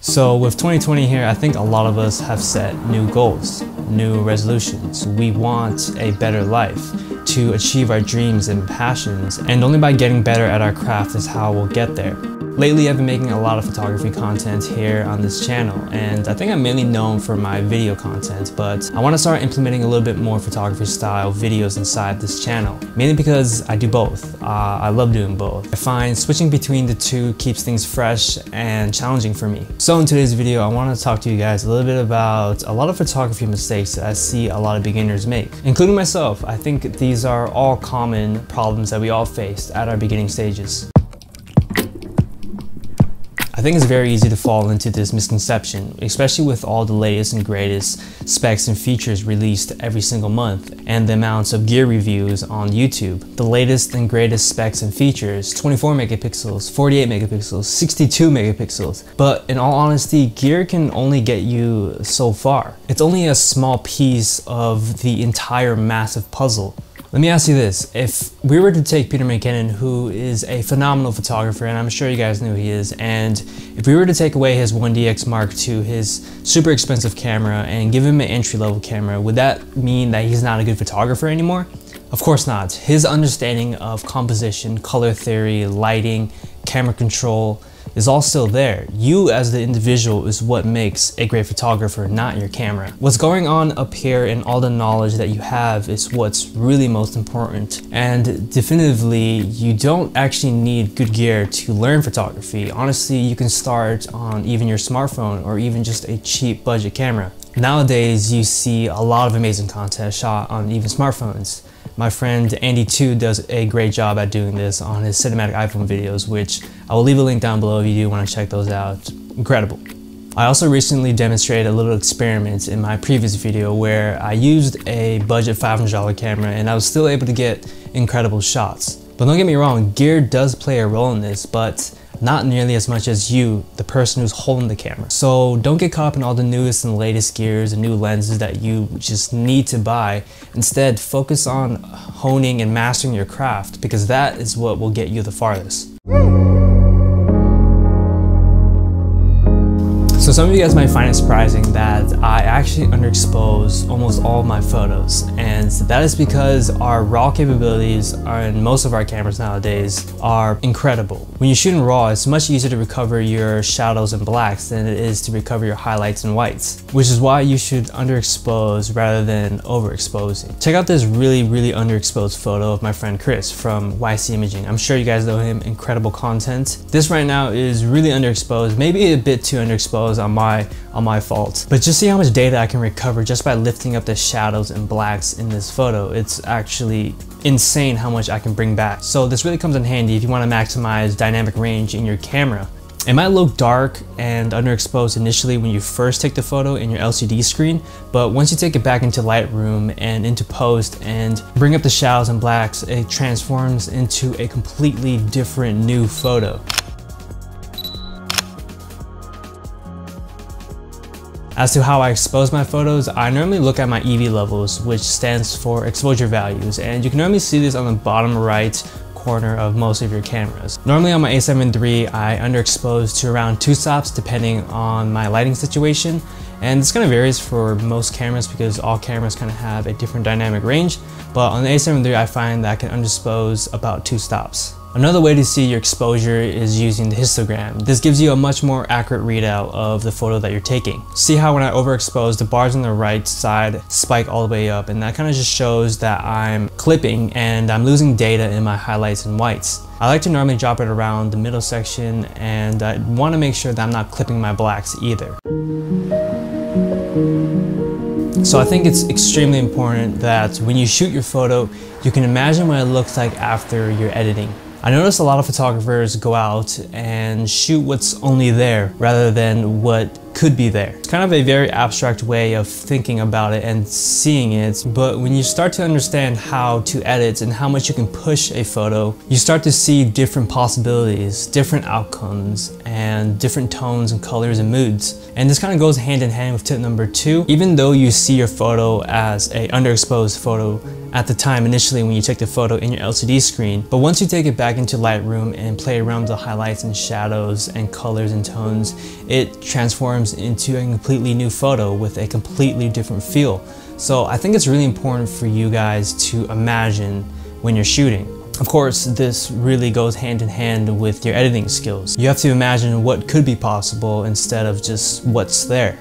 So with 2020 here, I think a lot of us have set new goals, new resolutions. We want a better life, to achieve our dreams and passions, and only by getting better at our craft is how we'll get there. Lately, I've been making a lot of photography content here on this channel, and I think I'm mainly known for my video content, but I want to start implementing a little bit more photography style videos inside this channel, mainly because I do both. I love doing both. I find switching between the two keeps things fresh and challenging for me. So in today's video, I want to talk to you guys a little bit about a lot of photography mistakes that I see a lot of beginners make, including myself. I think these are all common problems that we all face at our beginning stages. I think it's very easy to fall into this misconception, especially with all the latest and greatest specs and features released every single month, and the amounts of gear reviews on YouTube. The latest and greatest specs and features, 24 megapixels, 48 megapixels, 62 megapixels. But in all honesty, gear can only get you so far. It's only a small piece of the entire massive puzzle. Let me ask you this, if we were to take Peter McKinnon, who is a phenomenal photographer, and I'm sure you guys know who he is, and if we were to take away his 1DX Mark II, his super expensive camera, and give him an entry-level camera, would that mean that he's not a good photographer anymore? Of course not. His understanding of composition, color theory, lighting, camera control is all still there. You as the individual is what makes a great photographer, not your camera. What's going on up here and all the knowledge that you have is what's really most important. And definitively, you don't actually need good gear to learn photography. Honestly, you can start on even your smartphone or even just a cheap budget camera. Nowadays, you see a lot of amazing content shot on even smartphones. My friend Andy2 does a great job at doing this on his cinematic iPhone videos, which I will leave a link down below if you do want to check those out. Incredible. I also recently demonstrated a little experiment in my previous video where I used a budget $500 camera and I was still able to get incredible shots. But don't get me wrong, gear does play a role in this, but not nearly as much as you, the person who's holding the camera. So don't get caught up in all the newest and latest gears and new lenses that you just need to buy. Instead, focus on honing and mastering your craft, because that is what will get you the farthest. So some of you guys might find it surprising that I actually underexpose almost all of my photos, and that is because our RAW capabilities in most of our cameras nowadays are incredible. When you shoot in RAW, it's much easier to recover your shadows and blacks than it is to recover your highlights and whites, which is why you should underexpose rather than overexposing. Check out this really underexposed photo of my friend Chris from YC Imaging. I'm sure you guys know him, incredible content. This right now is really underexposed, maybe a bit too underexposed on my fault, but just see how much data I can recover just by lifting up the shadows and blacks in this photo. It's actually insane how much I can bring back. So this really comes in handy if you want to maximize dynamic range in your camera. It might look dark and underexposed initially when you first take the photo in your LCD screen, but once you take it back into Lightroom and into post and bring up the shadows and blacks, it transforms into a completely different new photo. As to how I expose my photos, I normally look at my EV levels, which stands for exposure values, and you can normally see this on the bottom right corner of most of your cameras. Normally on my A7 III, I underexpose to around 2 stops depending on my lighting situation, and this kind of varies for most cameras because all cameras kind of have a different dynamic range, but on the A7 III I find that I can underexpose about 2 stops. Another way to see your exposure is using the histogram. This gives you a much more accurate readout of the photo that you're taking. See how when I overexpose, the bars on the right side spike all the way up, and that kind of just shows that I'm clipping and I'm losing data in my highlights and whites. I like to normally drop it around the middle section, and I want to make sure that I'm not clipping my blacks either. So I think it's extremely important that when you shoot your photo, you can imagine what it looks like after you're editing. I notice a lot of photographers go out and shoot what's only there rather than what could be there. It's kind of a very abstract way of thinking about it and seeing it, but when you start to understand how to edit and how much you can push a photo, you start to see different possibilities, different outcomes, and different tones and colors and moods. And this kind of goes hand in hand with tip number 2. Even though you see your photo as an underexposed photo at the time initially when you take the photo in your LCD screen, but once you take it back into Lightroom and play around with the highlights and shadows and colors and tones, it transforms into a completely new photo with a completely different feel. So I think it's really important for you guys to imagine when you're shooting. Of course, this really goes hand in hand with your editing skills. You have to imagine what could be possible instead of just what's there.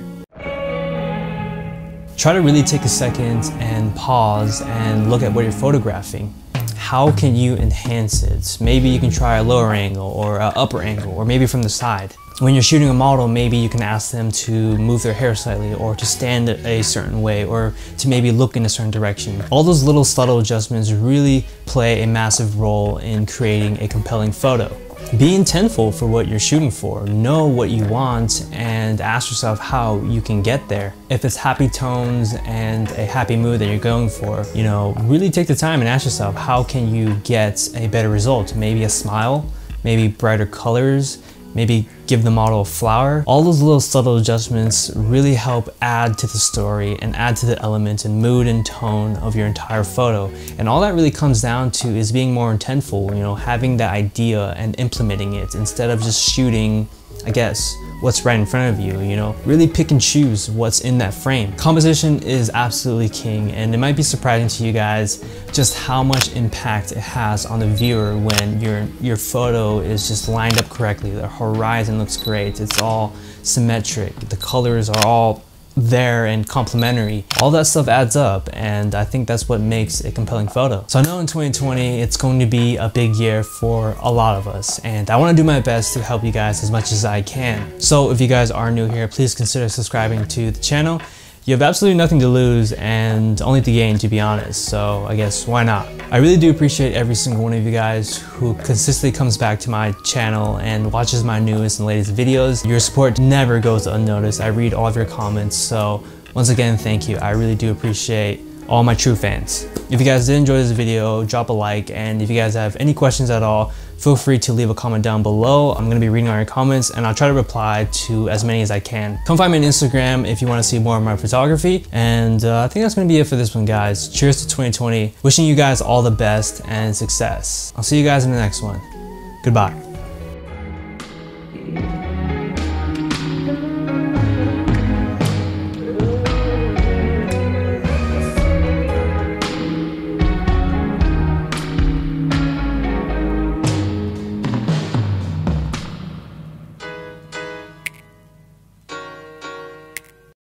Try to really take a second and pause and look at what you're photographing. How can you enhance it? Maybe you can try a lower angle or an upper angle, or maybe from the side. When you're shooting a model, maybe you can ask them to move their hair slightly, or to stand a certain way, or to maybe look in a certain direction. All those little subtle adjustments really play a massive role in creating a compelling photo. Be intentful for what you're shooting for. Know what you want and ask yourself how you can get there. If it's happy tones and a happy mood that you're going for, you know, really take the time and ask yourself, how can you get a better result? Maybe a smile, maybe brighter colors, maybe give the model a flower. All those little subtle adjustments really help add to the story and add to the element and mood and tone of your entire photo. And all that really comes down to is being more intentful, you know, having the idea and implementing it instead of just shooting, I guess, what's right in front of you, you know. Really pick and choose what's in that frame. Composition is absolutely king, and it might be surprising to you guys just how much impact it has on the viewer when your photo is just lined up correctly. The horizon looks great, it's all symmetric, the colors are all there and complementary. All that stuff adds up, and I think that's what makes a compelling photo. So I know in 2020 it's going to be a big year for a lot of us, and I want to do my best to help you guys as much as I can. So if you guys are new here, please consider subscribing to the channel. You have absolutely nothing to lose and only to gain, to be honest, so I guess why not? I really do appreciate every single one of you guys who consistently comes back to my channel and watches my newest and latest videos. Your support never goes unnoticed. I read all of your comments, so once again, thank you. I really do appreciate all my true fans. If you guys did enjoy this video, drop a like, and if you guys have any questions at all, feel free to leave a comment down below. I'm gonna be reading all your comments and I'll try to reply to as many as I can. Come find me on Instagram if you wanna see more of my photography. And I think that's gonna be it for this one, guys. Cheers to 2020. Wishing you guys all the best and success. I'll see you guys in the next one. Goodbye.